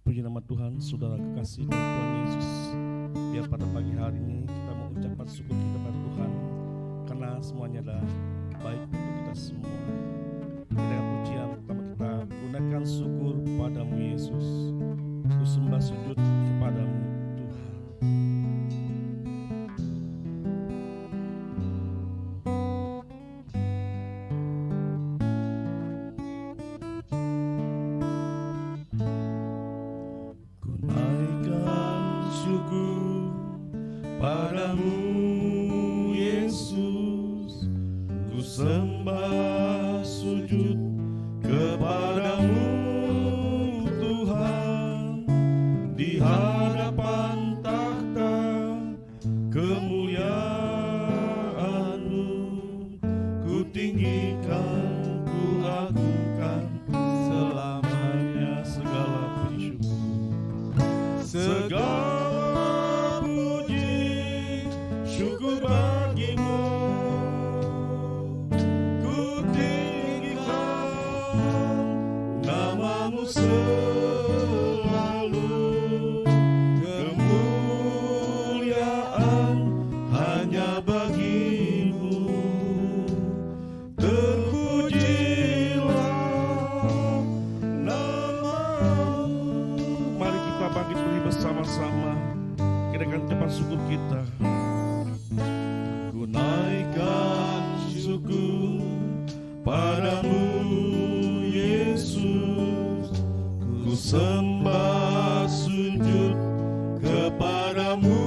Puji nama Tuhan, saudara kekasih dan Tuhan Yesus. Biar pada pagi hari ini kita mengucapkan syukur kita pada Tuhan, karena semuanya adalah baik untuk kita semua. Dengan pujian pertama kita gunakan syukur padamu Yesus. Ku sembah sujud kepadamu Tuhan. Padamu Yesus, ku sembah sujud kepadamu Tuhan, di hadapan takhta kemuliaan-Mu, ku tinggikan, ku agungkan selamanya. Segala puji syukur, syukur bagimu, ku tinggikan namamu selalu, kemuliaan hanya bagimu, terpujilah namamu. Mari kita bangkit berdiri bersama-sama, kita akan ucapan syukur kita. Naikkan syukur padamu Yesus, ku sembah sujud kepadamu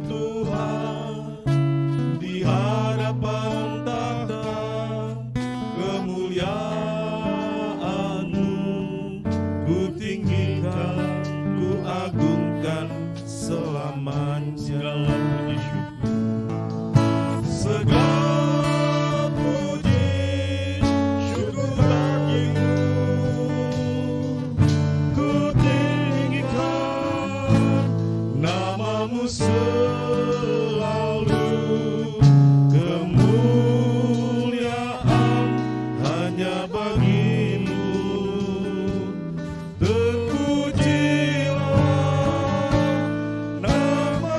Tuhan, di hadapan takhta kemuliaan-Mu, ku tinggikan, ku agungkan selamanya. Segala puji syukur, segala puji syukur bagimu, ku tinggikan namamu selalu, kemuliaan hanya bagimu, terpujilah namamu.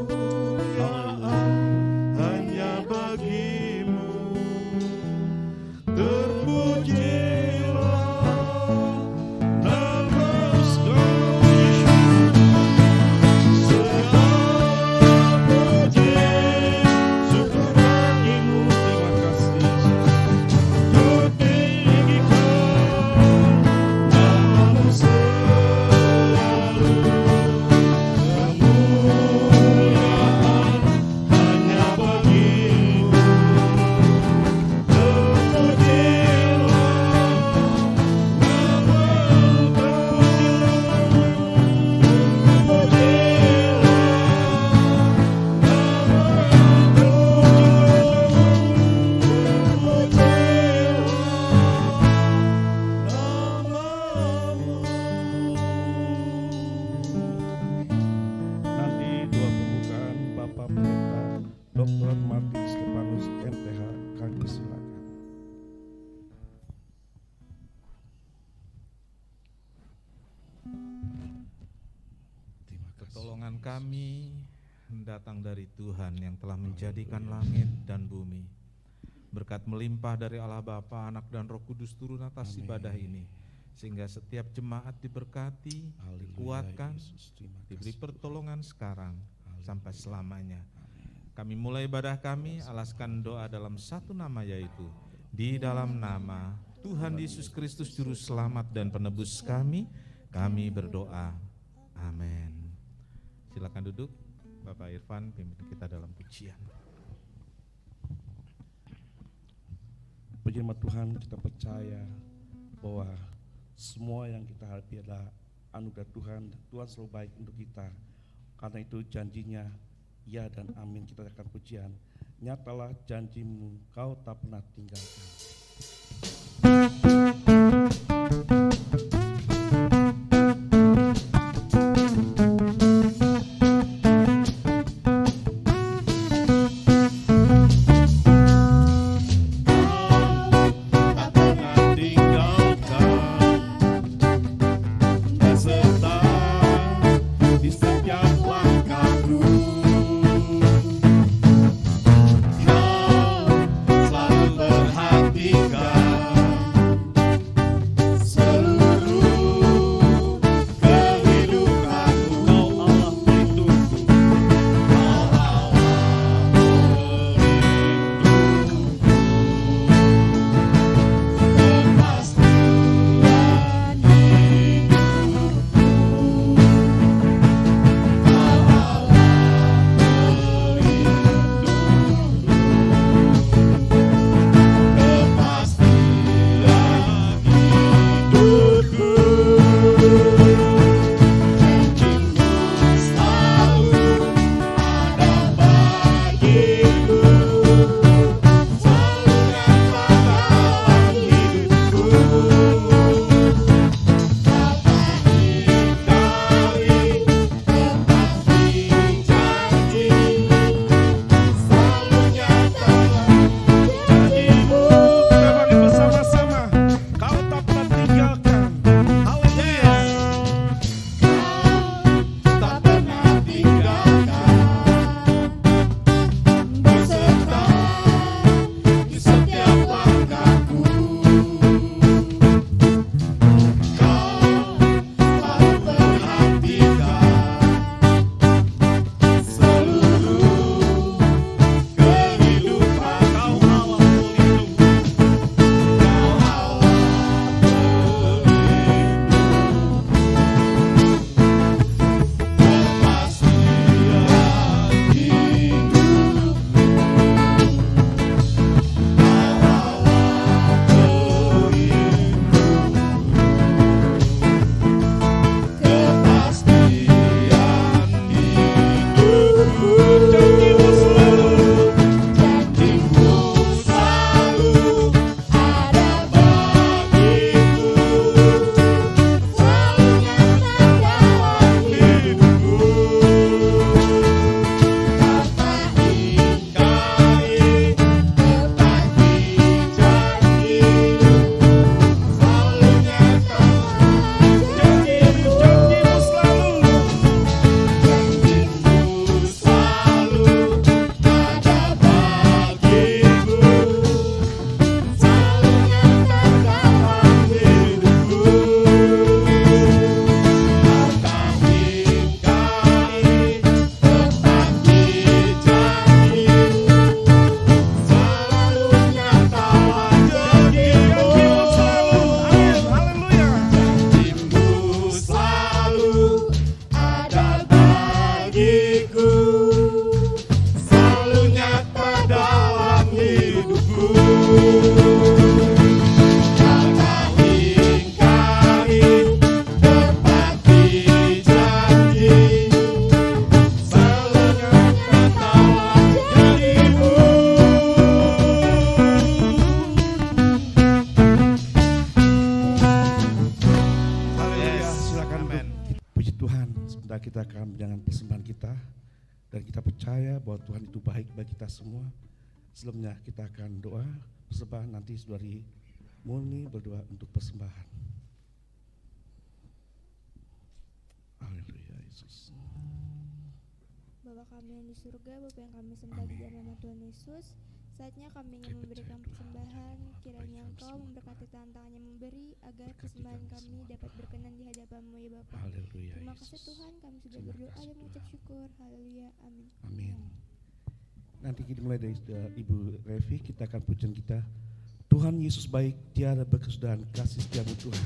Kemuliaan hanya Pertolongan kami datang dari Tuhan yang telah menjadikan langit dan bumi. Berkat melimpah dari Allah Bapa, Anak dan Roh Kudus turun atas ibadah ini, sehingga setiap jemaat diberkati, dikuatkan, diberi pertolongan sekarang sampai selamanya. Kami mulai ibadah kami, alaskan doa dalam satu nama, yaitu di dalam nama Tuhan Yesus Kristus Juru Selamat dan Penebus kami berdoa. Amin. Silakan duduk, Bapak Irfan pimpin kita dalam pujian. Puji nama Tuhan, kita percaya bahwa semua yang kita hadapi adalah anugerah Tuhan. Tuhan selalu baik untuk kita. Karena itu janjinya ya dan amin. Kita akan pujian. Nyatalah janjimu, kau tak pernah tinggalkan. Kita akan menjalankan persembahan kita dan kita percaya bahwa Tuhan itu baik bagi kita semua. Sebelumnya kita akan doa persembahan, nanti saudari Murni berdoa untuk persembahan. Haleluya Yesus. Bapa kami yang di surga, Bapa yang kami sembah di dalam nama Tuhan Yesus. Saatnya kami ingin memberikan persembahan, kiranya Engkau memberkati tangan-tangan yang memberi, agar persembahan kami dapat berkenan di hadapan-Mu ya Bapa. Haleluya. Terima kasih Tuhan, kami sudah berdoa dan mengucap syukur. Haleluya, amin. Amin. Nanti kita mulai dari Ibu Revi, kita akan pujian kita. Tuhan Yesus baik, tiada berkesudahan, kasih setiamu Tuhan.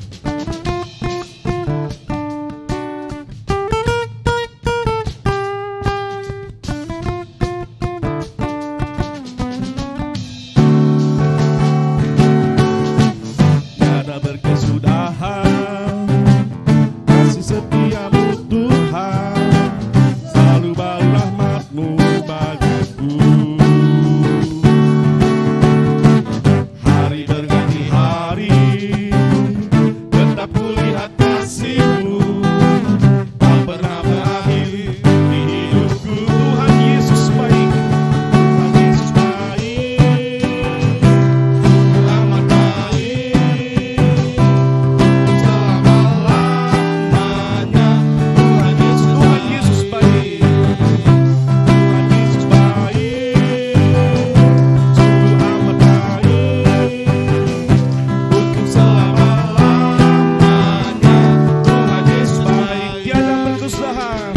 Tiada berkesudahan, kasih setiamu Tuhan, selalu baru rahmat-Mu bagiku. Hari berganti hari, tetap kulihat kasih-Mu, tak pernah berakhir di hidupku. Tuhan Yesus baik, Tuhan Yesus baik, amat baik, selama-lamanya. Tuhan Yesus baik, Tuhan Yesus baik, sungguh amat baik, untuk selama-lamanya. Tuhan Yesus baik, tiada berkesudahan.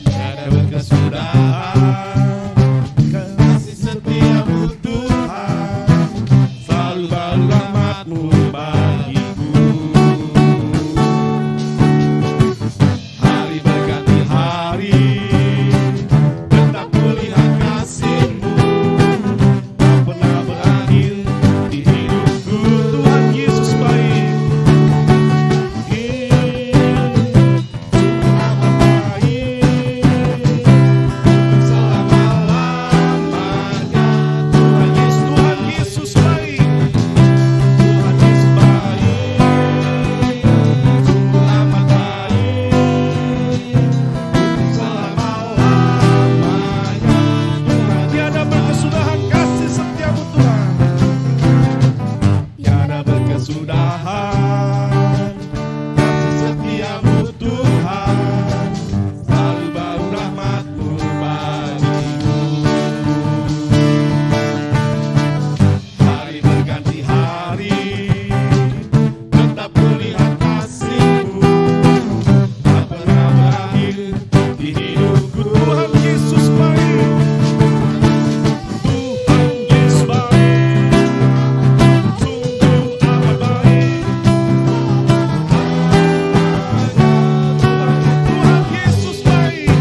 Tiada berkesudahan, kasih setiamu Tuhan, selalu baru rahmat-Mu bagiku. Hari berganti hari, tetap kulihat kasih-Mu, tak pernah berakhir di hidupku. Tuhan Yesus baik, amat baik, selama-lamanya. Tuhan Yesus baik, Tuhan Yesus baik, sungguh amat baik, selama-lamanya. Tiada berkesudahan, kasih setiamu Tuhan, tiada berkesudahan, kasih setiamu Tuhan, selalu baru rahmat-Mu bagiku. Hari berganti hari, tetap kulihat kasih-Mu, tak pernah berakhir di hidupku. Tuhan Yesus baik, Tuhan Yesus baik, sungguh amat baik. Tuhan Yesus baik, Tuhan Yesus baik,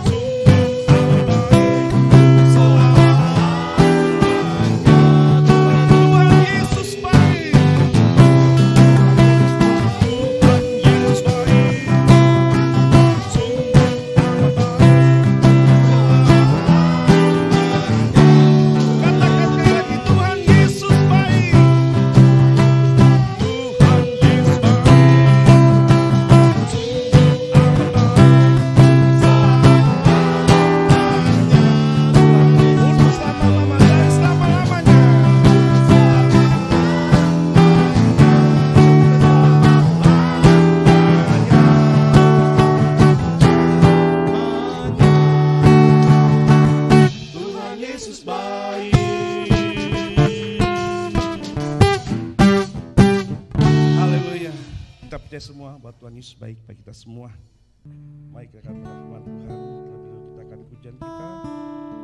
sungguh amat baik, selamanya. Tuhan Yesus baik, Tuhan Yesus baik, sungguh amat baik. Katakan sekali lagi, Tuhan Yesus baik, Tuhan Yesus baik, sungguh amat baik, untuk selama-lamanya dan selama-lamanya. Tuhan Yesus baik. Haleluya. Kita percaya semua bahwa Tuhan Yesus baik bagi kita semua. Mari kita akan firman Tuhan, terlebih dahulu kita akan pujian kita.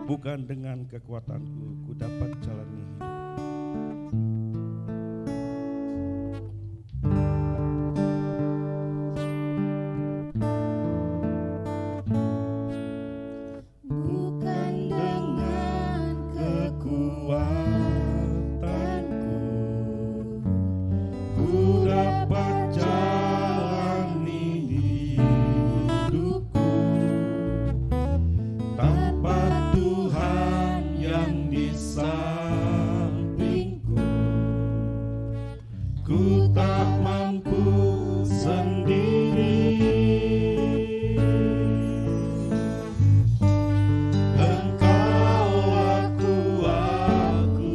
Bukan dengan kekuatanku ku dapat jalani hidup. Bukan dengan kekuatanku ku dapat jalani hidupku, tanpa Tuhan yang di sampingku, ku tak mampu sendiri. Engkaulah kuatku,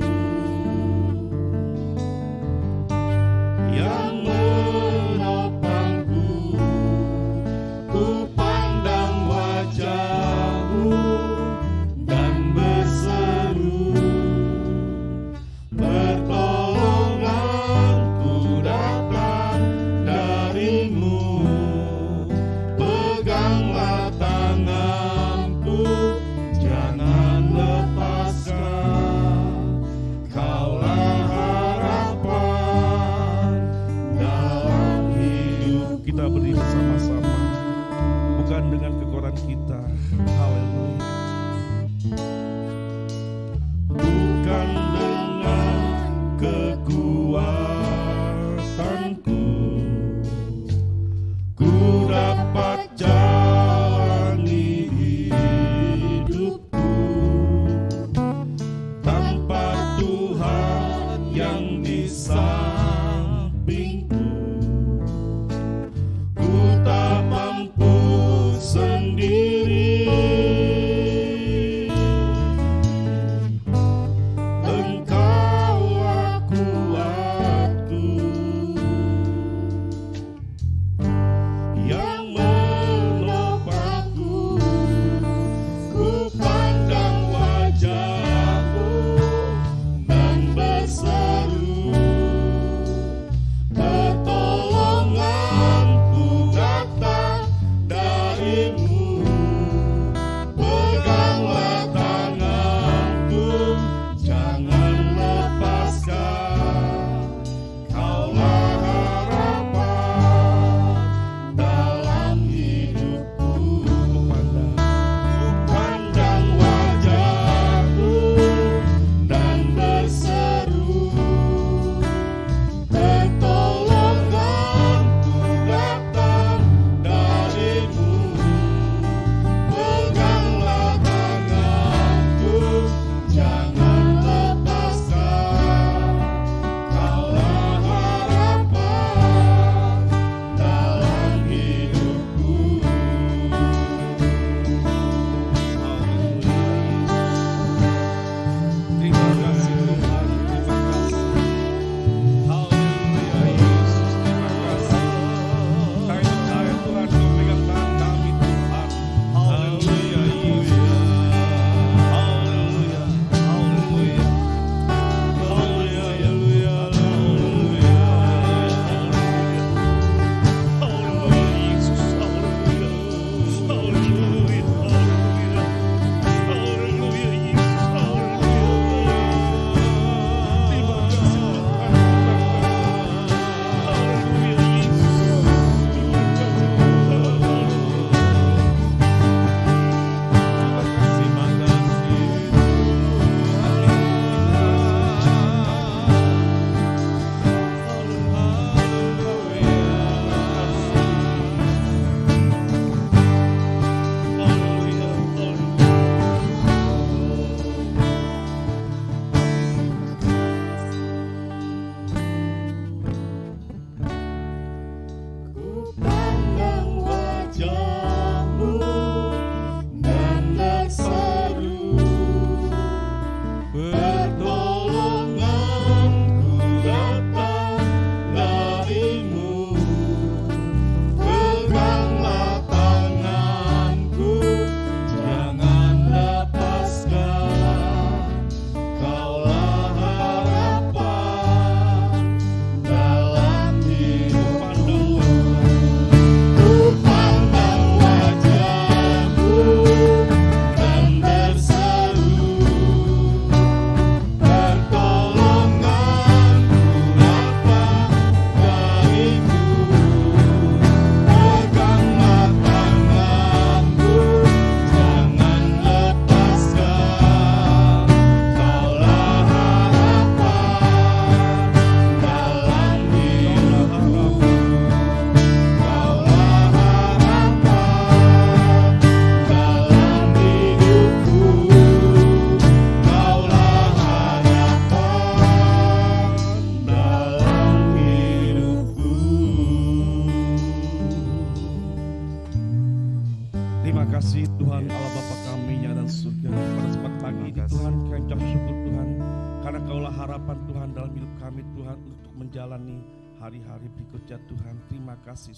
karena Kaulah harapan Tuhan dalam hidup kami Tuhan untuk menjalani hari-hari berikutnya Tuhan. Terima kasih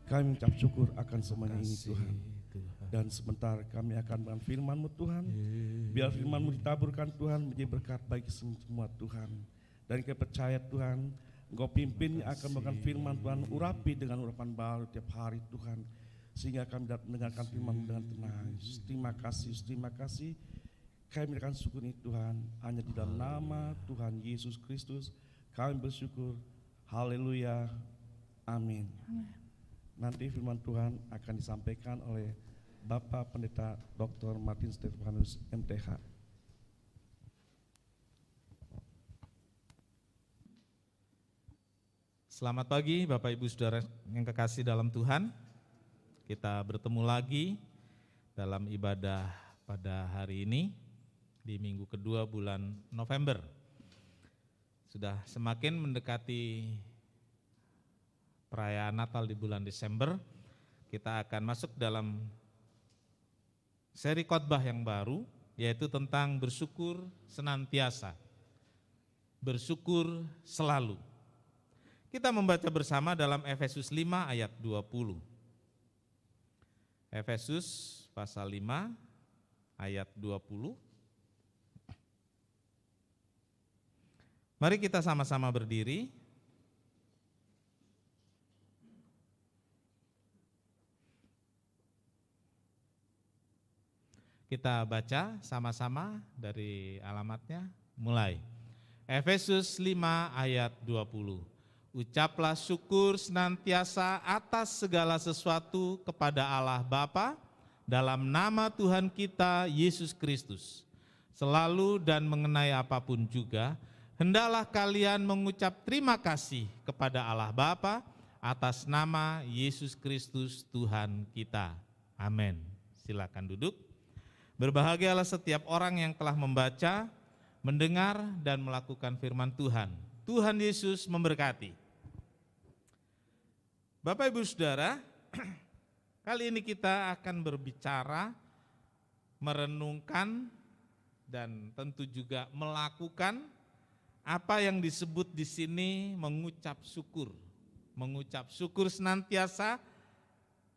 kami mengucap syukur akan semuanya ini Tuhan. Dan sebentar kami akan dengan firman-Mu Tuhan. Biar firman-Mu ditaburkan Tuhan menjadi berkat bagi semua Tuhan. Dan kami percaya Tuhan, Engkau pimpin akan memberikan firman Tuhan, urapi dengan urapan baru tiap hari Tuhan. Sehingga kami dapat mendengarkan firman-Mu dengan tenang. Terima kasih. Kami memberikan syukur ini Tuhan, hanya di dalam nama Tuhan Yesus Kristus kami bersyukur. Haleluya. Amin. Nanti firman Tuhan akan disampaikan oleh Bapak Pendeta Dr. Martin Stefanus MTH. Selamat pagi Bapak Ibu Saudara yang kekasih dalam Tuhan. Kita bertemu lagi dalam ibadah pada hari ini di minggu kedua bulan November. Sudah semakin mendekati perayaan Natal di bulan Desember. Kita akan masuk dalam seri khotbah yang baru, yaitu tentang bersyukur senantiasa, bersyukur selalu. Kita membaca bersama dalam Efesus 5 ayat 20. Efesus pasal 5 ayat 20. Mari kita sama-sama berdiri. Kita baca sama-sama dari alamatnya, mulai. Efesus 5 ayat 20. Ucaplah syukur senantiasa atas segala sesuatu kepada Allah Bapa dalam nama Tuhan kita Yesus Kristus. Selalu dan mengenai apapun juga, hendaklah kalian mengucap terima kasih kepada Allah Bapa atas nama Yesus Kristus Tuhan kita. Amin. Silakan duduk. Berbahagialah setiap orang yang telah membaca, mendengar, dan melakukan firman Tuhan. Tuhan Yesus memberkati. Bapak Ibu Saudara, kali ini kita akan berbicara, merenungkan, dan tentu juga melakukan apa yang disebut di sini mengucap syukur. Mengucap syukur senantiasa,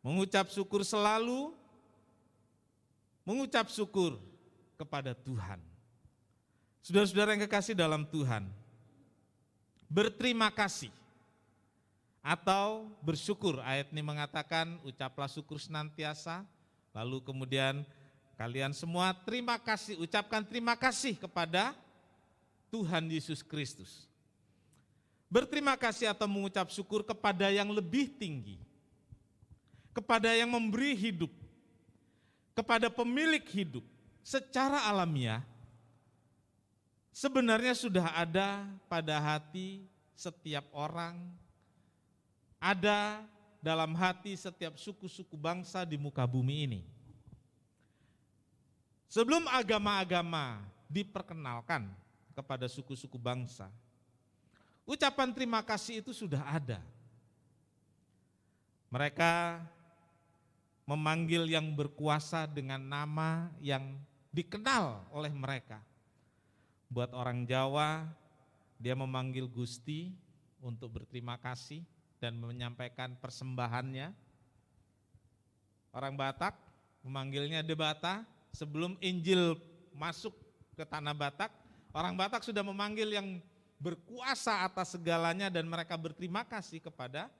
mengucap syukur selalu, mengucap syukur kepada Tuhan. Saudara-saudara yang kekasih dalam Tuhan, berterima kasih atau bersyukur, ayat ini mengatakan ucaplah syukur senantiasa, lalu kemudian kalian semua terima kasih, ucapkan terima kasih kepada Tuhan Yesus Kristus. Berterima kasih atau mengucap syukur kepada yang lebih tinggi, kepada yang memberi hidup, kepada pemilik hidup. Secara alamiah sebenarnya sudah ada pada hati setiap orang, ada dalam hati setiap suku-suku bangsa di muka bumi ini. Sebelum agama-agama diperkenalkan kepada suku-suku bangsa, ucapan terima kasih itu sudah ada. Mereka memanggil yang berkuasa dengan nama yang dikenal oleh mereka. Buat orang Jawa, dia memanggil Gusti untuk berterima kasih dan menyampaikan persembahannya. Orang Batak memanggilnya Debata. Sebelum Injil masuk ke tanah Batak, orang Batak sudah memanggil yang berkuasa atas segalanya dan mereka berterima kasih kepada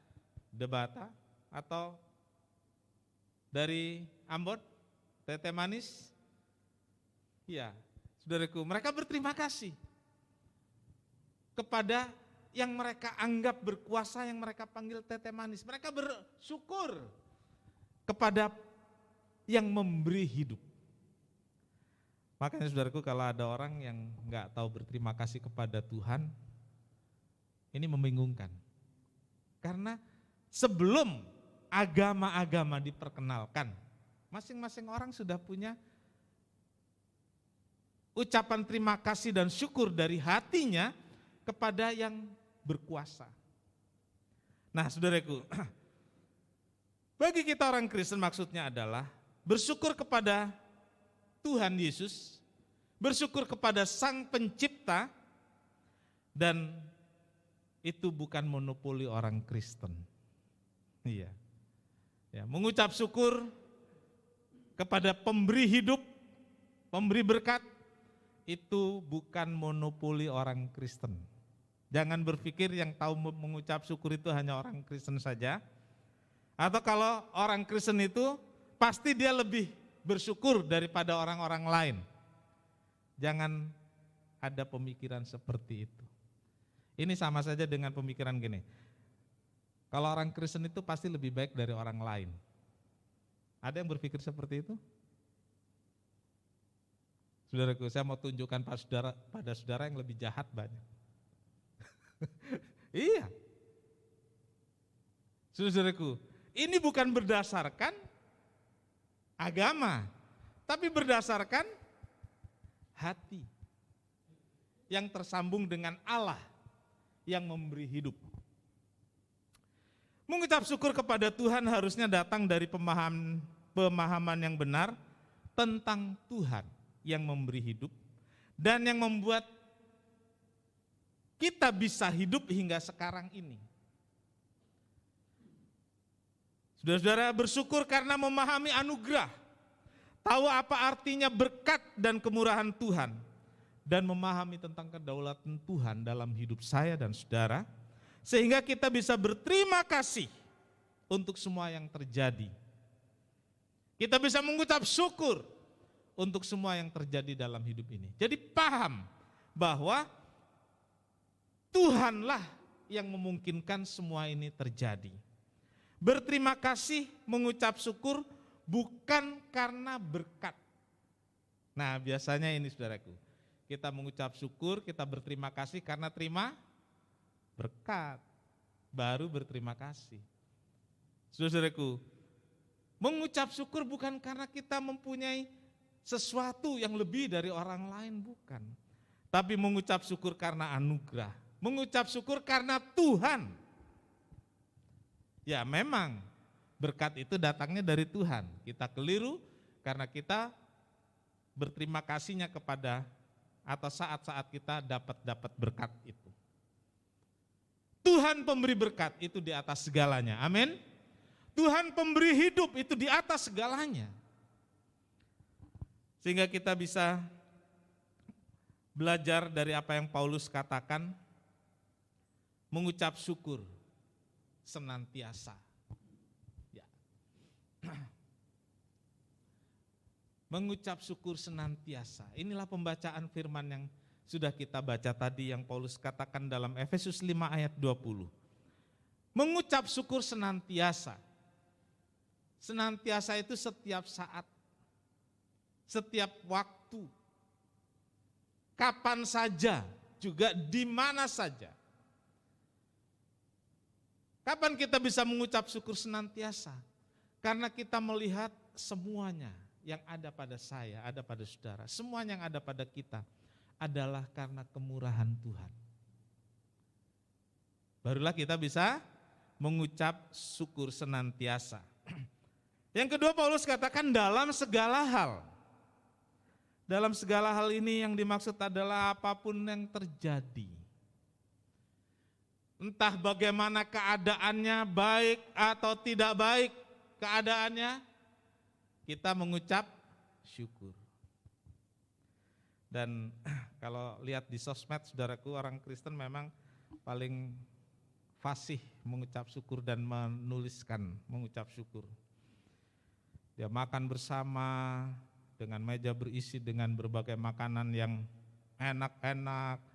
Debata. Atau dari Ambon, Tete Manis, ya saudaraku, mereka berterima kasih kepada yang mereka anggap berkuasa, yang mereka panggil Tete Manis. Mereka bersyukur kepada yang memberi hidup. Makanya saudaraku, kalau ada orang yang enggak tahu berterima kasih kepada Tuhan, ini membingungkan. Karena sebelum agama-agama diperkenalkan, masing-masing orang sudah punya ucapan terima kasih dan syukur dari hatinya kepada yang berkuasa. Nah saudaraku, bagi kita orang Kristen maksudnya adalah bersyukur kepada Tuhan Yesus, bersyukur kepada Sang Pencipta, dan itu bukan monopoli orang Kristen. Iya. Ya, mengucap syukur kepada pemberi hidup, pemberi berkat, itu bukan monopoli orang Kristen. Jangan berpikir yang tahu mengucap syukur itu hanya orang Kristen saja. Atau kalau orang Kristen itu pasti dia lebih bersyukur daripada orang-orang lain. Jangan ada pemikiran seperti itu. Ini sama saja dengan pemikiran gini. Kalau orang Kristen itu pasti lebih baik dari orang lain. Ada yang berpikir seperti itu? Saudaraku, saya mau tunjukkan pada saudara yang lebih jahat banyak. Iya. Saudaraku, ini bukan berdasarkan agama, tapi berdasarkan hati yang tersambung dengan Allah yang memberi hidup. Mengucap syukur kepada Tuhan harusnya datang dari pemahaman yang benar tentang Tuhan yang memberi hidup dan yang membuat kita bisa hidup hingga sekarang ini. Saudara-saudara, bersyukur karena memahami anugerah, tahu apa artinya berkat dan kemurahan Tuhan, dan memahami tentang kedaulatan Tuhan dalam hidup saya dan saudara, sehingga kita bisa berterima kasih untuk semua yang terjadi. Kita bisa mengucap syukur untuk semua yang terjadi dalam hidup ini. Jadi paham bahwa Tuhanlah yang memungkinkan semua ini terjadi. Berterima kasih, mengucap syukur bukan karena berkat. Nah, biasanya ini saudaraku, kita mengucap syukur, kita berterima kasih karena terima berkat, baru berterima kasih. Saudaraku, mengucap syukur bukan karena kita mempunyai sesuatu yang lebih dari orang lain, bukan. Tapi mengucap syukur karena anugerah, mengucap syukur karena Tuhan. Ya memang berkat itu datangnya dari Tuhan. Kita keliru karena kita berterima kasihnya kepada atau saat-saat kita dapat berkat itu. Tuhan pemberi berkat itu di atas segalanya. Amin. Tuhan pemberi hidup itu di atas segalanya. Sehingga kita bisa belajar dari apa yang Paulus katakan, mengucap syukur senantiasa. Ya. Mengucap syukur senantiasa. Inilah pembacaan firman yang sudah kita baca tadi yang Paulus katakan dalam Efesus 5 ayat 20. Mengucap syukur senantiasa. Senantiasa itu setiap saat, setiap waktu, kapan saja, juga di mana saja. Kapan kita bisa mengucap syukur senantiasa? Karena kita melihat semuanya yang ada pada saya, ada pada saudara, semuanya yang ada pada kita adalah karena kemurahan Tuhan. Barulah kita bisa mengucap syukur senantiasa. Yang kedua, Paulus katakan dalam segala hal. Dalam segala hal ini yang dimaksud adalah apapun yang terjadi. Entah bagaimana keadaannya, baik atau tidak baik keadaannya, kita mengucap syukur. Dan kalau lihat di sosmed, saudaraku, orang Kristen memang paling fasih mengucap syukur dan menuliskan mengucap syukur. Dia makan bersama dengan meja berisi dengan berbagai makanan yang enak-enak.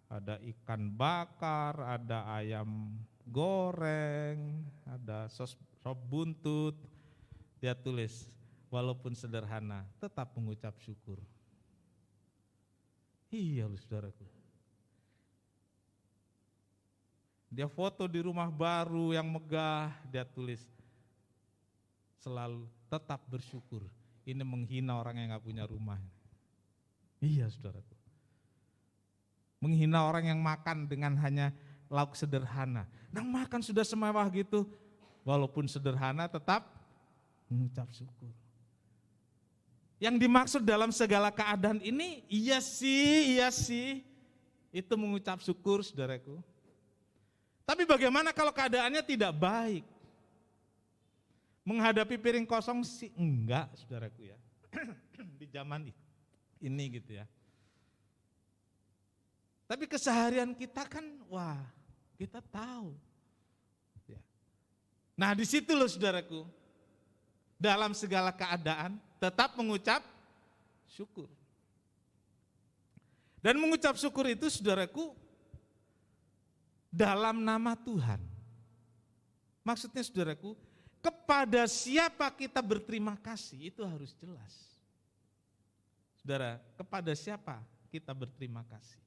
Ada ikan bakar, ada ayam goreng, ada sop buntut. Dia tulis, walaupun sederhana, tetap mengucap syukur. Iya, saudaraku. Dia foto di rumah baru yang megah, dia tulis, selalu tetap bersyukur. Ini menghina orang yang gak punya rumah. Iya, saudaraku. Menghina orang yang makan dengan hanya lauk sederhana. Nah, makan sudah semewah gitu, walaupun sederhana tetap mengucap syukur. Yang dimaksud dalam segala keadaan ini, iya sih, itu mengucap syukur, saudaraku. Tapi bagaimana kalau keadaannya tidak baik? Menghadapi piring kosong sih enggak, saudaraku ya. Di zaman ini gitu ya. Tapi keseharian kita kan, wah, kita tahu. Ya. Nah, di situ loh saudaraku. Dalam segala keadaan tetap mengucap syukur. Dan mengucap syukur itu saudaraku dalam nama Tuhan. Maksudnya saudaraku, kepada siapa kita berterima kasih itu harus jelas. Saudara, kepada siapa kita berterima kasih?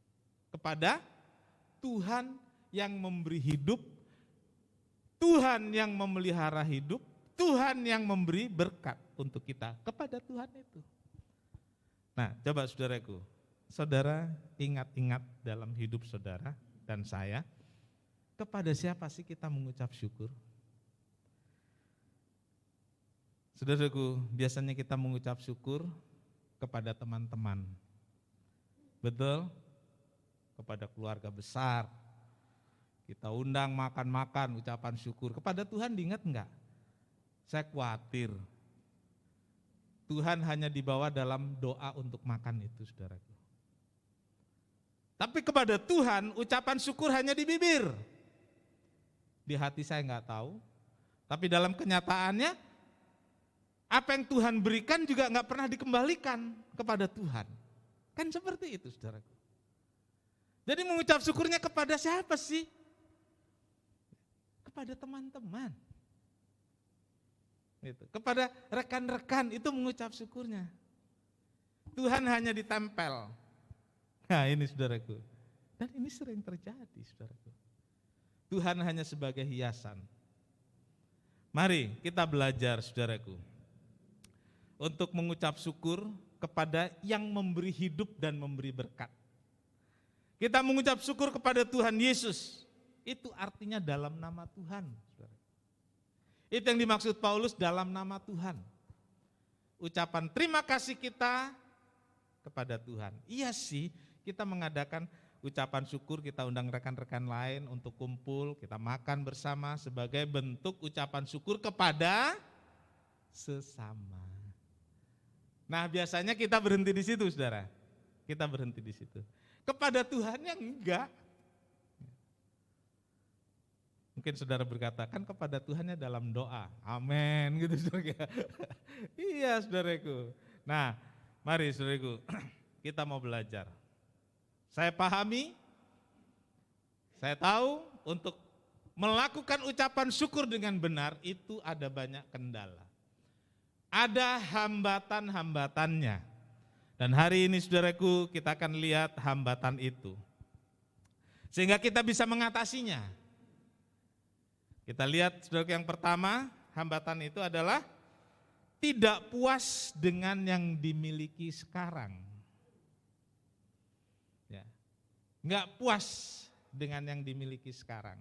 Kepada Tuhan yang memberi hidup, Tuhan yang memelihara hidup, Tuhan yang memberi berkat untuk kita. Kepada Tuhan itu. Nah, coba saudaraku, saudara ingat-ingat dalam hidup saudara dan saya, kepada siapa sih kita mengucap syukur? Saudaraku, biasanya kita mengucap syukur kepada teman-teman. Betul? Kepada keluarga besar. Kita undang makan-makan, ucapan syukur. Kepada Tuhan diingat enggak? Saya khawatir. Tuhan hanya dibawa dalam doa untuk makan itu, saudaraku. Tapi kepada Tuhan, ucapan syukur hanya di bibir. Di hati saya enggak tahu. Tapi dalam kenyataannya, apa yang Tuhan berikan juga enggak pernah dikembalikan kepada Tuhan. Kan seperti itu, saudaraku. Jadi mengucap syukurnya kepada siapa sih? Kepada teman-teman. Gitu. Kepada rekan-rekan itu mengucap syukurnya. Tuhan hanya ditempel. Nah ini saudaraku. Dan ini sering terjadi saudaraku. Tuhan hanya sebagai hiasan. Mari kita belajar saudaraku. Untuk mengucap syukur kepada yang memberi hidup dan memberi berkat. Kita mengucap syukur kepada Tuhan Yesus. Itu artinya dalam nama Tuhan. Itu yang dimaksud Paulus dalam nama Tuhan. Ucapan terima kasih kita kepada Tuhan. Iya sih, kita mengadakan ucapan syukur, kita undang rekan-rekan lain untuk kumpul, kita makan bersama sebagai bentuk ucapan syukur kepada sesama. Nah biasanya kita berhenti di situ saudara. Kita berhenti di situ. Kepada Tuhan yang enggak. Mungkin saudara berkata, kan kepada Tuhannya dalam doa. Amin gitu saudara. Iya saudaraku. Nah mari saudaraku, kita mau belajar. Saya pahami, saya tahu untuk melakukan ucapan syukur dengan benar itu ada banyak kendala. Ada hambatan-hambatannya. Dan hari ini saudaraku kita akan lihat hambatan itu. Sehingga kita bisa mengatasinya. Kita lihat saudaraku yang pertama, hambatan itu adalah tidak puas dengan yang dimiliki sekarang. Ya. Enggak puas dengan yang dimiliki sekarang.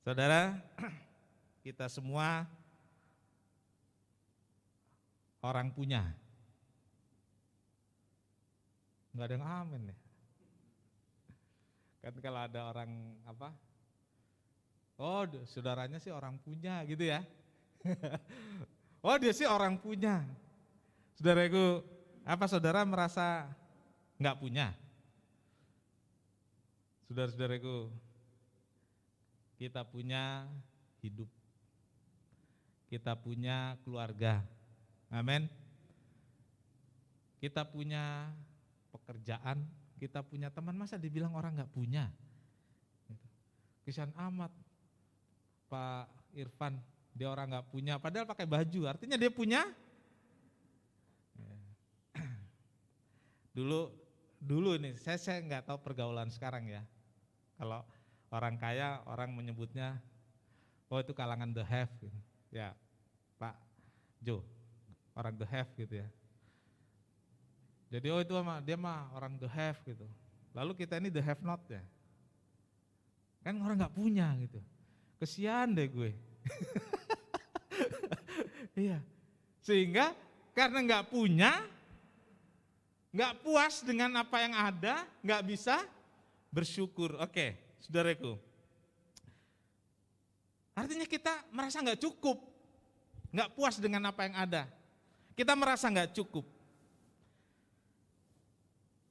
Saudara, kita semua orang punya. Enggak ada yang amin ya. Kan kalau ada orang apa? Oh, saudaranya sih orang punya gitu ya. Oh, dia sih orang punya. Saudaraku, apa saudara merasa enggak punya? Saudara-saudaraku, kita punya hidup. Kita punya keluarga. Amin. Kita punya pekerjaan, kita punya teman, masa dibilang orang enggak punya? Kasihan amat Pak Irfan, dia orang enggak punya, padahal pakai baju, artinya dia punya. Dulu nih, saya enggak tahu pergaulan sekarang ya. Kalau orang kaya, orang menyebutnya, oh itu kalangan the have, gitu. Ya Pak Jo, orang the have gitu ya. Jadi oh itu dia mah orang the have gitu. Lalu kita ini the have not ya. Kan orang enggak punya gitu. Kesian deh gue. Iya. Sehingga Karena nggak punya, nggak puas dengan apa yang ada, nggak bisa bersyukur. Oke, saudaraku. Artinya kita merasa nggak cukup, nggak puas dengan apa yang ada. Kita merasa nggak cukup.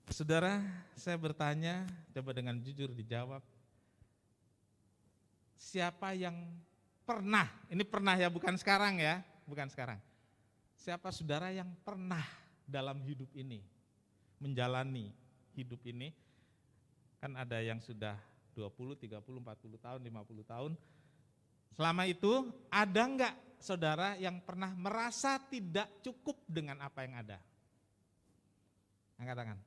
Saudara, saya bertanya, coba dengan jujur dijawab. Siapa yang pernah, ini pernah ya, bukan sekarang ya, bukan sekarang. Siapa saudara yang pernah dalam hidup ini, menjalani hidup ini, kan ada yang sudah 20, 30, 40 tahun, 50 tahun. Selama itu ada enggak saudara yang pernah merasa tidak cukup dengan apa yang ada? Angkat tangan.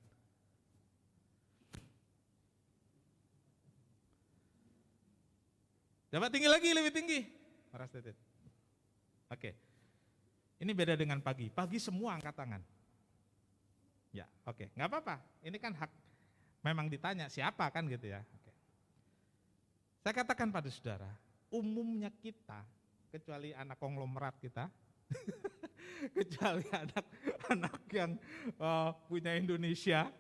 Coba tinggi lagi, lebih tinggi. Merasa titit. Oke. Ini beda dengan pagi. Pagi semua angkat tangan. Ya, oke. Enggak apa-apa. Ini kan hak. Memang ditanya siapa kan gitu ya. Oke. Saya katakan pada saudara, umumnya kita, kecuali anak konglomerat kita, kecuali anak yang punya Indonesia,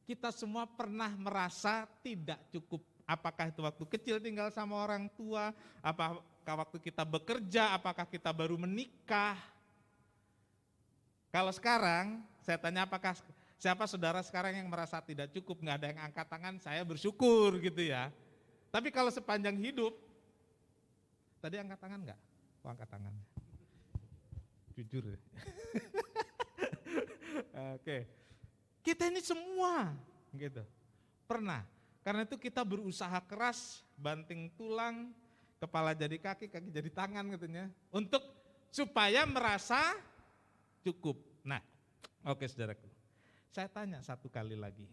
kita semua pernah merasa tidak cukup. Apakah itu waktu kecil tinggal sama orang tua, apakah waktu kita bekerja, apakah kita baru menikah. Kalau sekarang, saya tanya apakah siapa saudara sekarang yang merasa tidak cukup, nggak ada yang angkat tangan, saya bersyukur gitu ya. Tapi kalau sepanjang hidup, tadi angkat tangan nggak? Oh, angkat tangan. Jujur ya. Oke. Kita ini semua gitu. Pernah. Karena itu kita berusaha keras, banting tulang, kepala jadi kaki, kaki jadi tangan katanya, untuk supaya merasa cukup. Nah, oke saudaraku. Saya tanya satu kali lagi.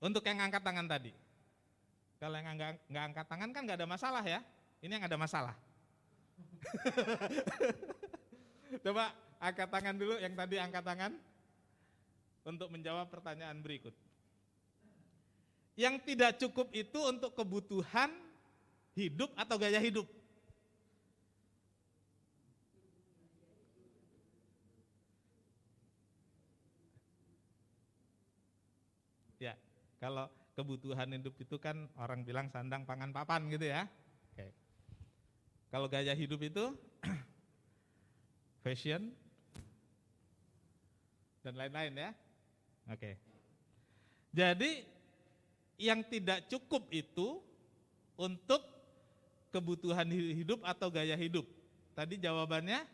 Untuk yang angkat tangan tadi. Kalau yang nggak angkat tangan kan nggak ada masalah ya. Ini yang ada masalah. Coba angkat tangan dulu yang tadi angkat tangan. Untuk menjawab pertanyaan berikut. Yang tidak cukup itu untuk kebutuhan hidup atau gaya hidup? Ya, kalau kebutuhan hidup itu kan orang bilang sandang, pangan, papan gitu ya. Oke. Kalau gaya hidup itu fashion dan lain-lain ya. Oke. Jadi yang tidak cukup itu untuk kebutuhan hidup atau gaya hidup. Tadi jawabannya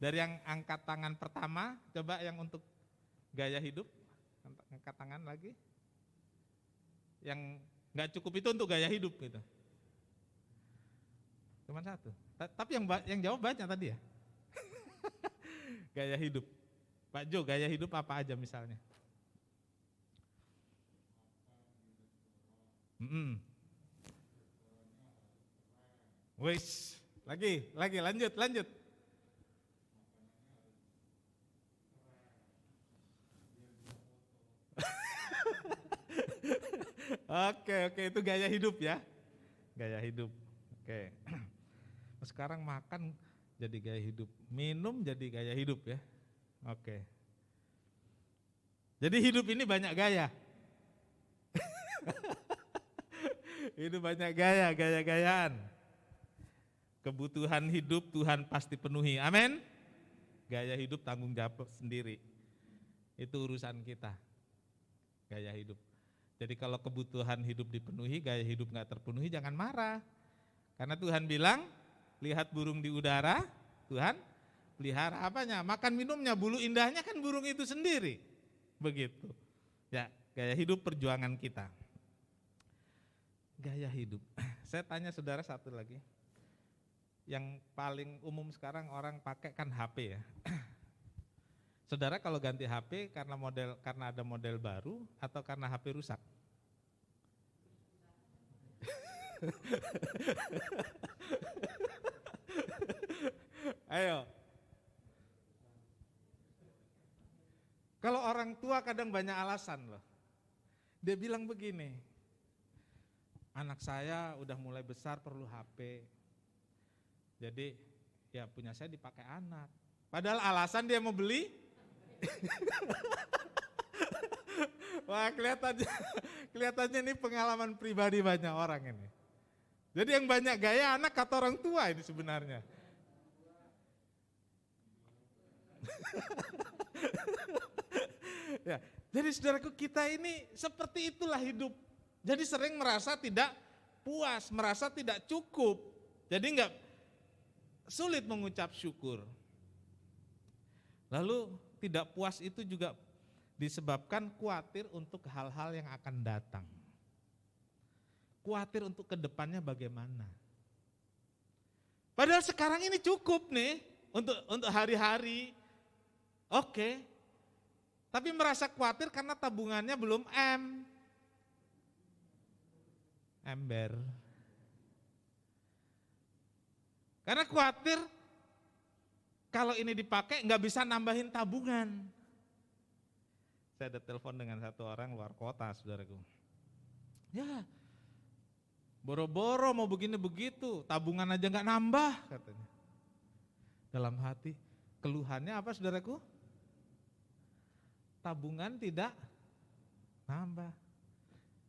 dari yang angkat tangan pertama, coba yang untuk gaya hidup, angkat tangan lagi. Yang nggak cukup itu untuk gaya hidup gitu. Cuma satu. Tapi yang jawab banyak tadi ya. Gaya hidup. Pak Jo, gaya hidup apa aja misalnya? Wis, lagi, lanjut. Oke, itu gaya hidup ya. Gaya hidup. Oke. Sekarang makan jadi gaya hidup, minum jadi gaya hidup ya. Oke. Jadi hidup ini banyak gaya. Hidup banyak gaya-gayaan. Kebutuhan hidup Tuhan pasti penuhi. Amin. Gaya hidup tanggung jawab sendiri. Itu urusan kita. Gaya hidup. Jadi kalau kebutuhan hidup dipenuhi, gaya hidup nggak terpenuhi, jangan marah. Karena Tuhan bilang, lihat burung di udara, Tuhan pelihara apanya? Makan minumnya, bulu indahnya kan burung itu sendiri. Begitu. Ya, gaya hidup perjuangan kita. Gaya hidup. Saya tanya saudara satu lagi. Yang paling umum sekarang orang pakai kan HP ya. Saudara kalau ganti HP karena ada model baru atau karena HP rusak? Ayo. Kalau orang tua kadang banyak alasan loh. Dia bilang begini, anak saya udah mulai besar perlu HP. Jadi ya punya saya dipakai anak. Padahal alasan dia mau beli. Wah, kelihatannya ini pengalaman pribadi banyak orang ini. Jadi yang banyak gaya anak kata orang tua ini sebenarnya. Ya, jadi saudaraku, kita ini seperti itulah hidup. Jadi sering merasa tidak puas, merasa tidak cukup. Jadi enggak sulit mengucap syukur. Lalu tidak puas itu juga disebabkan khawatir untuk hal-hal yang akan datang. Khawatir untuk kedepannya bagaimana. Padahal sekarang ini cukup nih untuk hari-hari. Oke. Tapi merasa khawatir karena tabungannya belum ember. Karena khawatir kalau ini dipakai nggak bisa nambahin tabungan. Saya ada telepon dengan satu orang luar kota, saudaraku. Ya, boro-boro mau begini begitu, tabungan aja nggak nambah katanya. Dalam hati, keluhannya apa saudaraku? Tabungan tidak nambah.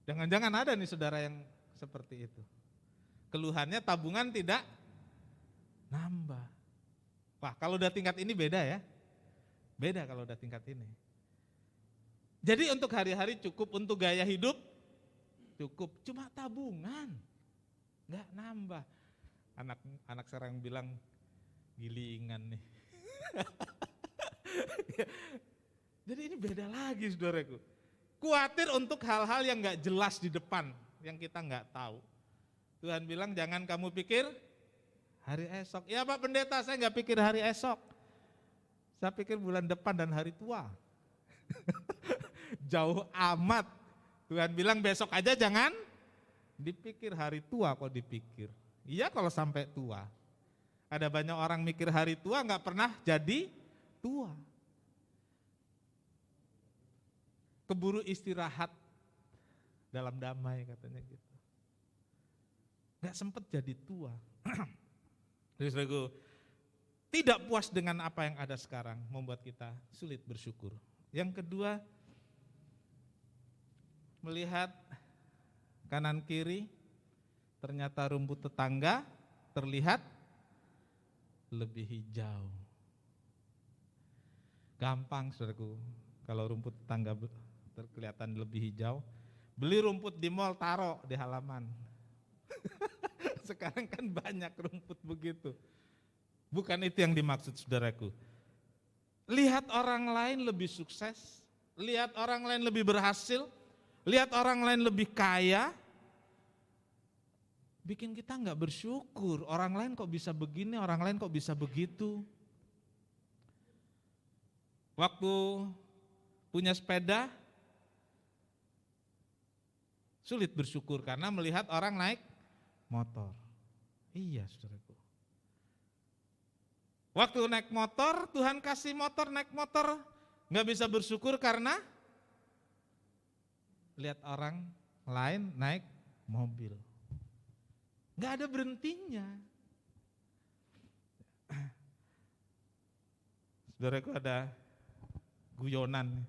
Jangan-jangan ada nih saudara yang seperti itu. Keluhannya tabungan tidak nambah. Wah, kalau udah tingkat ini beda ya. Beda kalau udah tingkat ini. Jadi untuk hari-hari cukup, untuk gaya hidup cukup, cuma tabungan nggak nambah. Anak sekarang bilang gilingan nih. Jadi ini beda lagi saudaraku. Khawatir untuk hal-hal yang nggak jelas di depan, yang kita nggak tahu. Tuhan bilang jangan kamu pikir hari esok. Ya Pak Pendeta, saya nggak pikir hari esok. Saya pikir bulan depan dan hari tua. Jauh amat. Tuhan bilang besok aja jangan dipikir, hari tua kok dipikir. Iya kalau sampai tua. Ada banyak orang mikir hari tua nggak pernah jadi tua. Keburu istirahat dalam damai katanya gitu. Nggak sempat jadi tua. Jadi saudaraku, tidak puas dengan apa yang ada sekarang membuat kita sulit bersyukur. Yang kedua, melihat kanan kiri, ternyata rumput tetangga terlihat lebih hijau. Gampang saudaraku, kalau rumput tetangga kelihatan lebih hijau, beli rumput di mal, taruh di halaman. Sekarang kan banyak rumput begitu. Bukan itu yang dimaksud saudaraku. Lihat orang lain lebih sukses, lihat orang lain lebih berhasil, lihat orang lain lebih kaya, bikin kita nggak bersyukur. Orang lain kok bisa begini, orang lain kok bisa begitu. Waktu punya sepeda, sulit bersyukur karena melihat orang naik motor. Iya saudaraku. Waktu naik motor, Tuhan kasih motor, naik motor, nggak bisa bersyukur karena lihat orang lain naik mobil. Nggak ada berhentinya. Saudaraku, ada guyonan.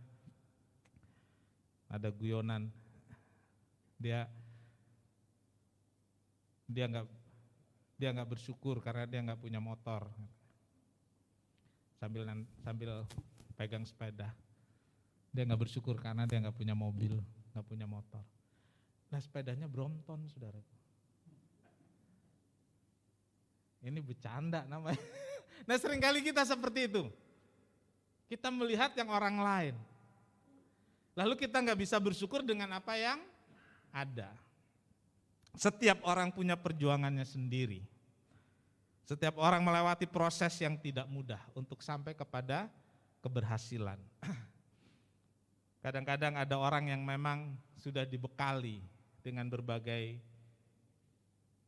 Ada guyonan. Dia nggak bersyukur karena dia nggak punya motor. Sambil pegang sepeda. Dia nggak bersyukur karena dia nggak punya mobil, nggak punya motor. Nah sepedanya Brompton saudaraku. Ini bercanda namanya. Nah seringkali kita seperti itu. Kita melihat yang orang lain. Lalu kita nggak bisa bersyukur dengan apa yang ada. Setiap orang punya perjuangannya sendiri. Setiap orang melewati proses yang tidak mudah untuk sampai kepada keberhasilan. Kadang-kadang ada orang yang memang sudah dibekali dengan berbagai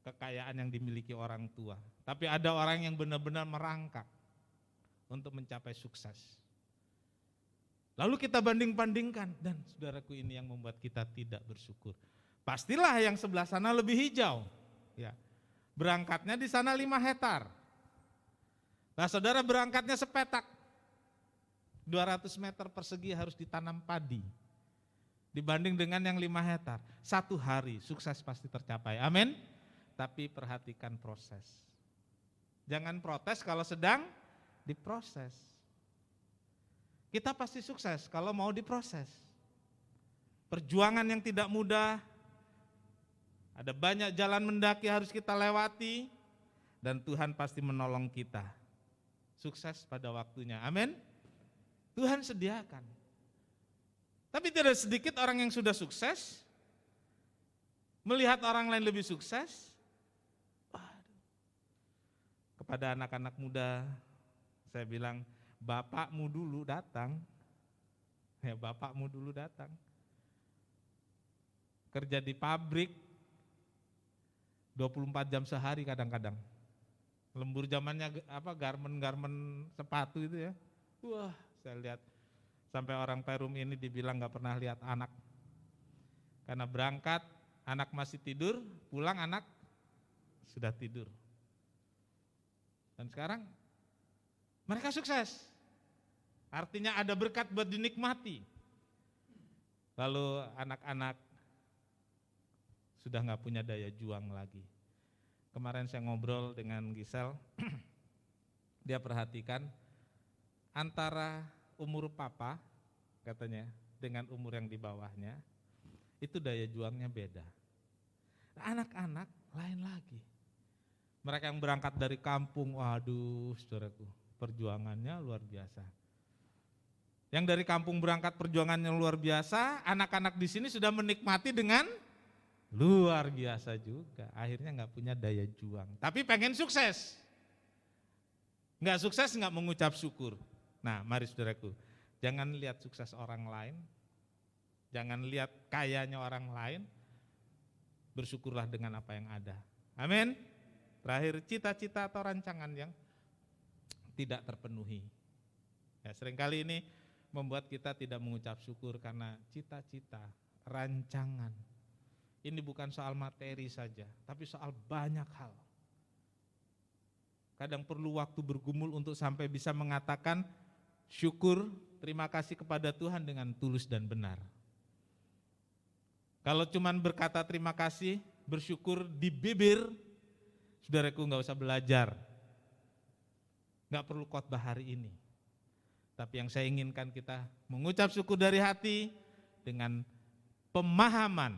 kekayaan yang dimiliki orang tua. Tapi ada orang yang benar-benar merangkak untuk mencapai sukses. Lalu kita banding-bandingkan, dan saudaraku ini yang membuat kita tidak bersyukur. pastilah yang sebelah sana lebih hijau. Ya. Berangkatnya di sana 5 hektar. Nah saudara berangkatnya sepetak. 200 meter persegi harus ditanam padi. Dibanding dengan yang 5 hektar. 1 hari sukses pasti tercapai. Amin. Tapi perhatikan proses. Jangan protes kalau sedang diproses. Kita pasti sukses kalau mau diproses. Perjuangan yang tidak mudah. Ada banyak jalan mendaki harus kita lewati. Dan Tuhan pasti menolong kita. Sukses pada waktunya. Amin. Tuhan sediakan. Tapi tidak sedikit orang yang sudah sukses, melihat orang lain lebih sukses. Kepada anak-anak muda, saya bilang, bapakmu dulu datang. Ya, bapakmu dulu datang. Kerja di pabrik, 24 jam sehari kadang-kadang. Lembur zamannya garmen sepatu itu ya. Wah, saya lihat sampai orang Perum ini dibilang gak pernah lihat anak. Karena berangkat, anak masih tidur, pulang anak sudah tidur. Dan sekarang mereka sukses. Artinya ada berkat buat dinikmati. Lalu anak-anak sudah gak punya daya juang lagi. Kemarin saya ngobrol dengan Gisel, dia perhatikan antara umur papa katanya dengan umur yang di bawahnya, itu daya juangnya beda. Anak-anak lain lagi. Mereka yang berangkat dari kampung, waduh saudaraku, perjuangannya luar biasa. Yang dari kampung berangkat perjuangannya luar biasa, anak-anak di sini sudah menikmati dengan luar biasa juga. Akhirnya gak punya daya juang, tapi pengen sukses. Gak sukses gak mengucap syukur. Nah mari saudaraku, jangan lihat sukses orang lain, jangan lihat kayanya orang lain, bersyukurlah dengan apa yang ada. Amin. Terakhir, cita-cita atau rancangan yang tidak terpenuhi. Ya, seringkali ini membuat kita tidak mengucap syukur karena cita-cita, rancangan. Ini bukan soal materi saja, tapi soal banyak hal. Kadang perlu waktu bergumul untuk sampai bisa mengatakan syukur, terima kasih kepada Tuhan dengan tulus dan benar. Kalau cuman berkata terima kasih, bersyukur di bibir, saudaraku gak usah belajar. Gak perlu khotbah hari ini. Tapi yang saya inginkan kita mengucap syukur dari hati dengan pemahaman,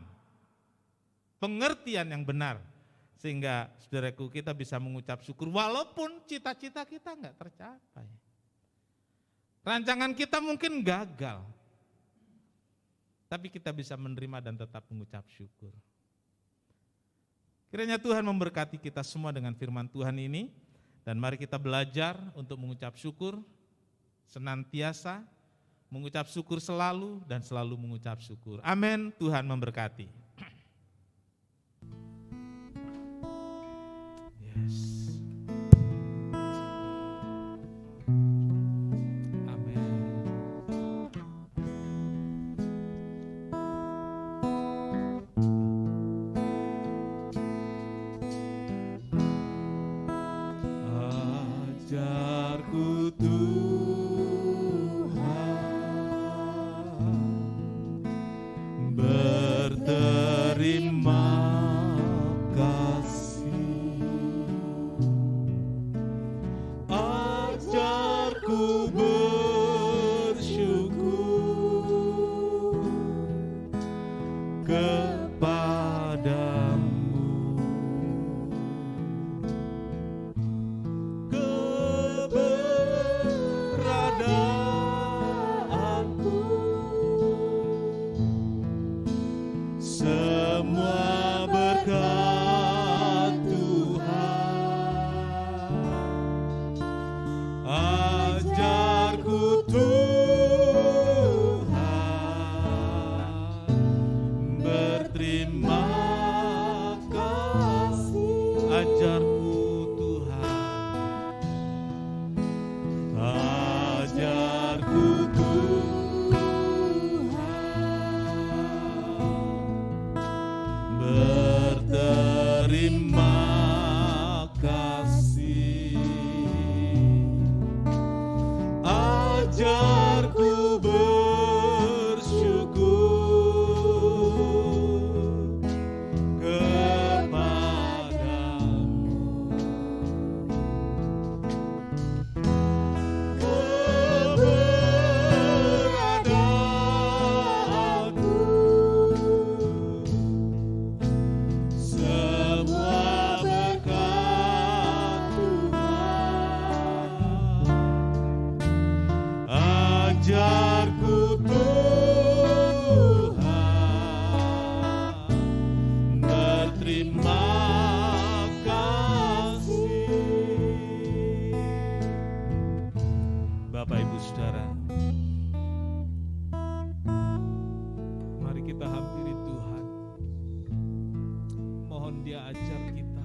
pengertian yang benar, sehingga saudaraku kita bisa mengucap syukur walaupun cita-cita kita enggak tercapai. Rancangan kita mungkin gagal, tapi kita bisa menerima dan tetap mengucap syukur. Kiranya Tuhan memberkati kita semua dengan firman Tuhan ini, dan mari kita belajar untuk mengucap syukur senantiasa, mengucap syukur selalu dan selalu mengucap syukur. Amin. Tuhan memberkati. Ajarku Tuhan berterima kasih, ajarku bersyukur kepadamu. Semua berkat Tuhan, ajarku Tuhan berterima kasih, ajarku Tuhan, ajarku Tuhan ajarku bersyukur kepadamu. Keberadaanku, semua berkat Tuhan. Ajarku Tuhan berterima kasih. Bapak Ibu Saudara, mari kita hampiri Tuhan. Mohon Dia ajar kita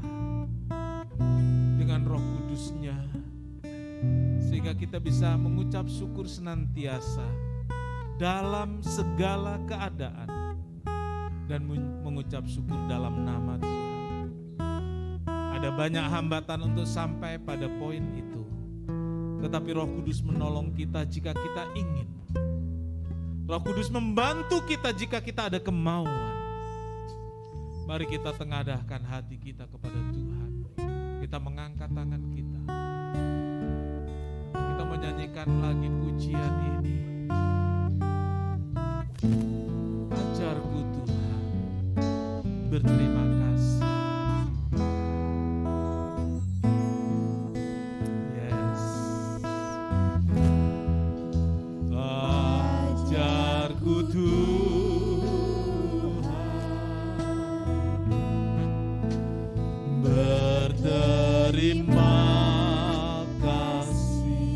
dengan Roh Kudus-Nya, sehingga kita bisa mengucap syukur senantiasa dalam segala keadaan dan mengucap syukur dalam nama Tuhan. Ada banyak hambatan untuk sampai pada poin itu, tetapi Roh Kudus menolong kita jika kita ingin. Roh Kudus membantu kita jika kita ada kemauan. Mari kita tengadahkan hati kita kepada Tuhan. Kita mengangkat tangan kita. Kita menyanyikan lagi pujian ini. Ajarku Tuhan berterima kasih. Yes. Ajarku Tuhan berterima kasih.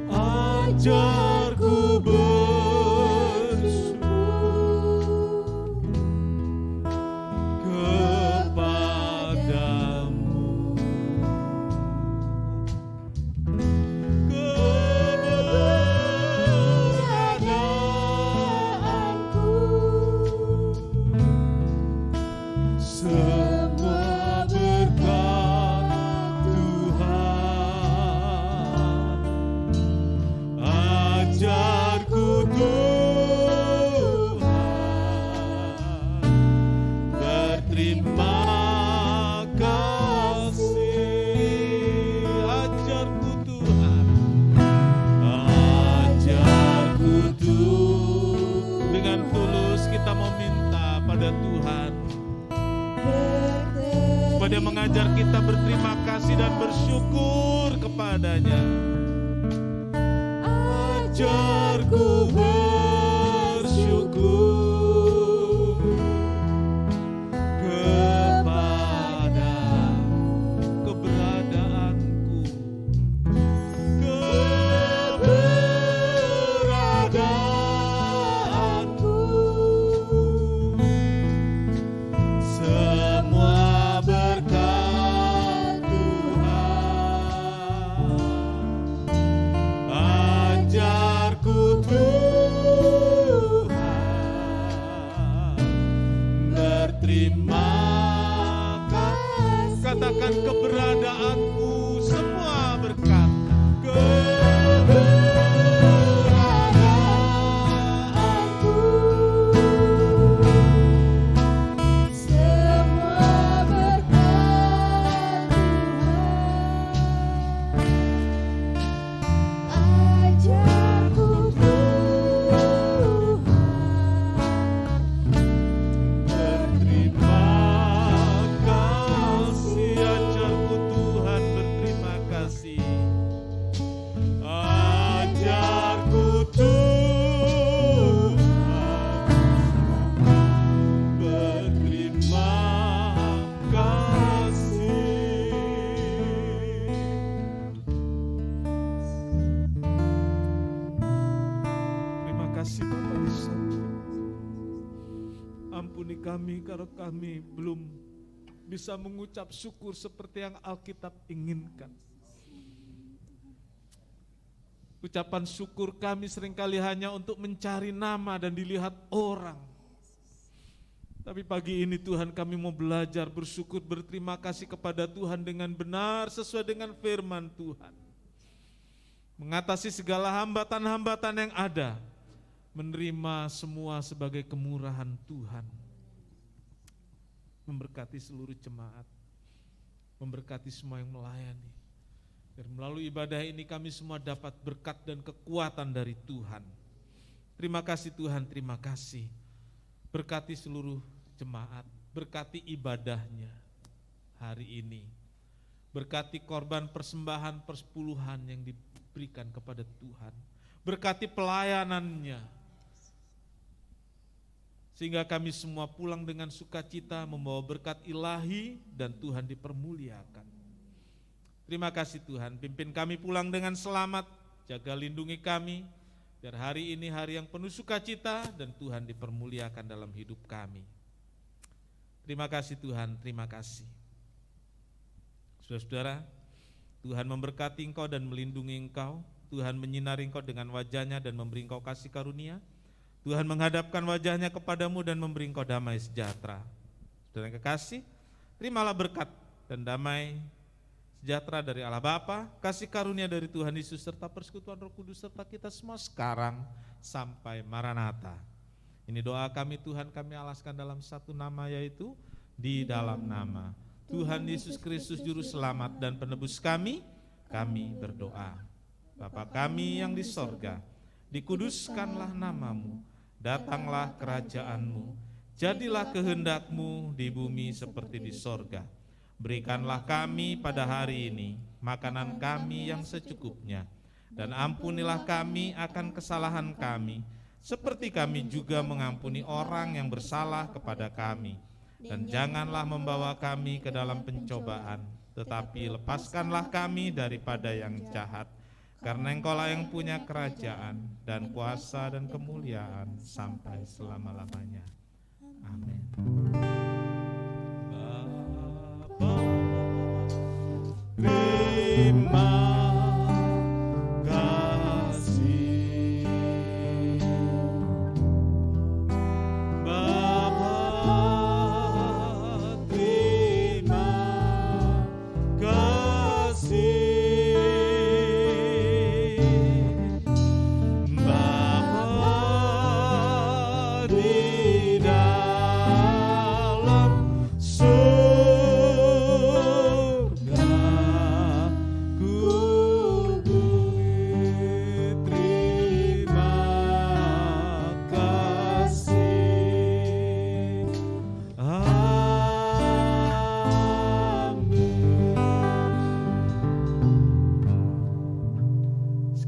Ajarku bersyukur kepadamu. Keberadaanku, semua berkat Tuhan. Ajarku Tuhan berterima kasih. Ajarku Tuhan, ajarku Tuhan. Dengan tulus kita mau minta pada Tuhan supaya Dia mengajar kita berterima kasih dan bersyukur kepadanya. Ajarku bersyukur kepada Keberadaanku, keberadaanku, semua berkat Tuhan. Ajarku Tuhan berterima kasih. katakan keberadaanku, semua berkat. Keberadaanku, semua berkat Tuhan. Ajarku Tuhan berterima kasih. Ajarku Tuhan berterima kasih. Ajarku Tuhan berterima kasih. Terima kasih Bapak di surga. Ampuni kami kalau kami belum bisa mengucap syukur seperti yang Alkitab inginkan. Ucapan syukur kami seringkali hanya untuk mencari nama dan dilihat orang. Tapi pagi ini Tuhan, kami mau belajar bersyukur, berterima kasih kepada Tuhan dengan benar sesuai dengan firman Tuhan. mengatasi segala hambatan-hambatan yang ada, menerima semua sebagai kemurahan Tuhan, memberkati seluruh jemaat, memberkati semua yang melayani. Dan melalui ibadah ini kami semua dapat berkat dan kekuatan dari Tuhan. Terima kasih Tuhan, terima kasih. Berkati seluruh jemaat, berkati ibadahnya hari ini. Berkati korban persembahan persepuluhan yang diberikan kepada Tuhan. Berkati pelayanannya. Sehingga kami semua pulang dengan sukacita membawa berkat ilahi dan Tuhan dipermuliakan. Terima kasih Tuhan, pimpin kami pulang dengan selamat, jaga lindungi kami, biar hari ini hari yang penuh sukacita dan Tuhan dipermuliakan dalam hidup kami. Terima kasih Tuhan, terima kasih. Saudara-saudara, Tuhan memberkati engkau dan melindungi engkau, Tuhan menyinari engkau dengan wajahnya dan memberi engkau kasih karunia, Tuhan menghadapkan wajahnya kepadamu dan memberi engkau damai sejahtera. Saudara yang kekasih, terimalah berkat dan damai sejahtera dari Allah Bapa, kasih karunia dari Tuhan Yesus serta persekutuan Roh Kudus serta kita semua sekarang sampai Maranatha. Ini doa kami Tuhan, kami alaskan dalam satu nama, yaitu di dalam nama Tuhan Yesus Kristus Juru Selamat dan Penebus kami berdoa. Bapa kami yang di sorga, dikuduskanlah namamu, datanglah kerajaanmu, jadilah kehendakmu di bumi seperti di sorga. Berikanlah kami pada hari ini makanan kami yang secukupnya, dan ampunilah kami akan kesalahan kami, seperti kami juga mengampuni orang yang bersalah kepada kami. Dan janganlah membawa kami ke dalam pencobaan, tetapi lepaskanlah kami daripada yang jahat, karena Engkaulah yang punya kerajaan dan kuasa dan kemuliaan sampai selama-lamanya. Amin. Terima kasih Bapa, terima kasih Bapa di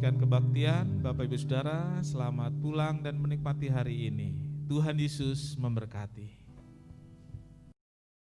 dalam kebaktian, Bapak Ibu Saudara, selamat pulang dan menikmati hari ini. Tuhan Yesus memberkati.